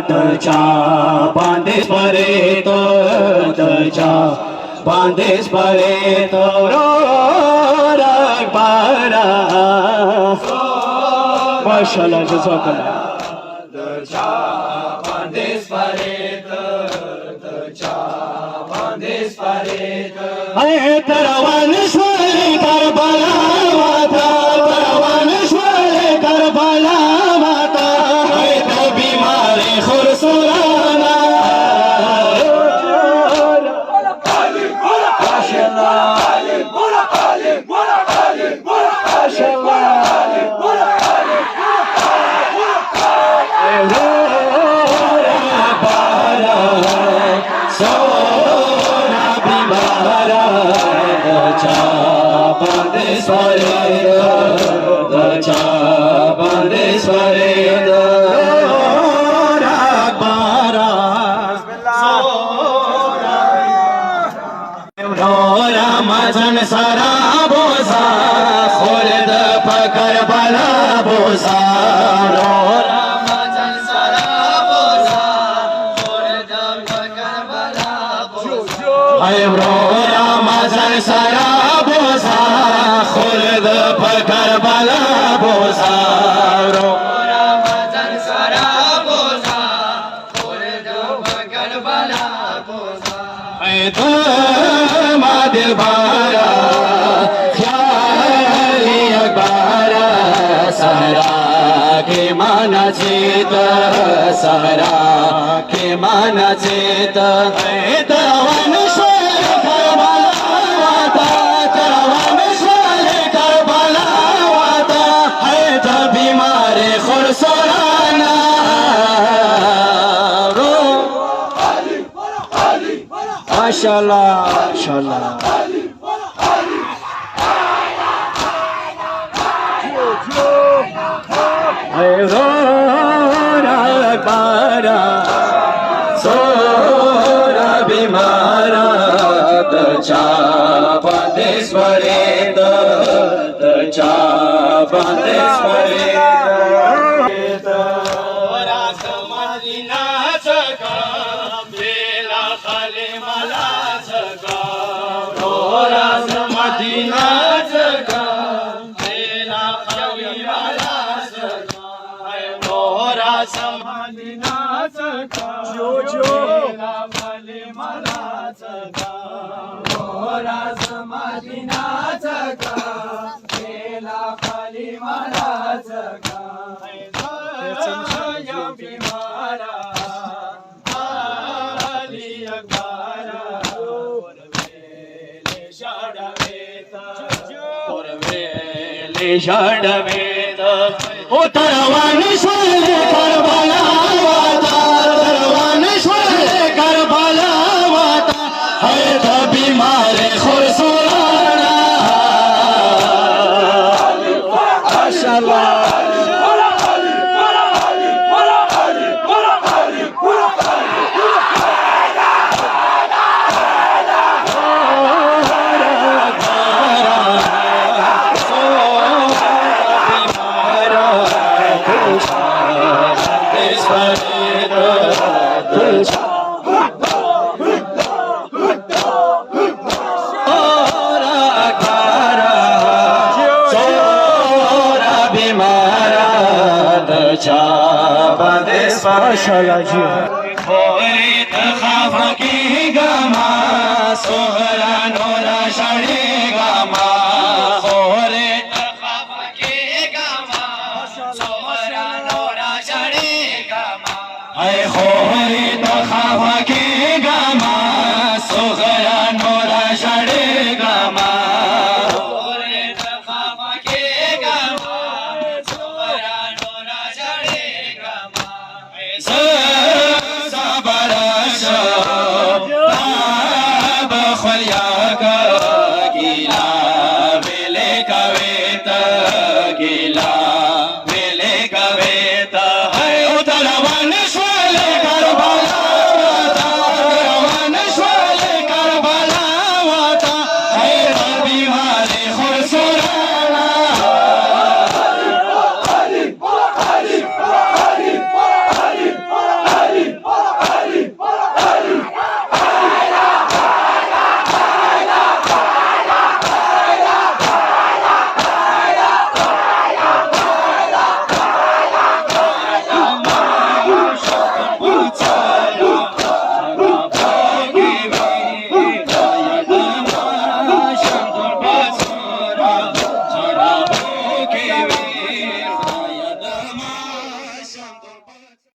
Tăcea, bani dispăretă, tăcea, bani dispăretă, rorac bara. Mașallah, jazakallah. Tăcea, bani dispăretă, tăcea, bani dispăretă. Hai, tăravanșoare, Karbala mata, tăravanșoare, Karbala mata. Hai, dă bimare, khursurana. Ramazan sara boza, khuld pakar bala boza. Ramazan sara boza, khuld pakar bala boza. Ay bro, Ramazan sara boza, khuld pakar bala boza. Ramazan sara boza, khuld pakar bala boza. Ay दिल बारा ख्याली अकबारा सारा के माना चेत सारा के माना चेत तवन शोल करबला वाता तवन शोल करबला वाता है त बीमारे खुरसराना माशाल्लाह माशाल्लाह bara sora bimara tăcea bani dispăretă tăcea bani dispăretă ora să mădinață că de la Halimalață că ora să mădinață că de la Halimalață că ora să mădinață că de la Halimalață că ora să mădinață că de la Halimalață că ya bimara Ali Akbara porvele shadaveta o taravan shole Karbala wata taravan shole Karbala wata hai da bimare khursurana mashallah माशाल्लाह जी खोरे तखाफा की गमा Sohra Nora शड़े गमा खोरे तखाफा की गमा Sohra Nora शड़े गमा ay खोरे तखाफा की गमा सोहरा नोरा शड़े गमा खोरे तखाफा की गमा सोहरा नोरा शड़े गमा Sabara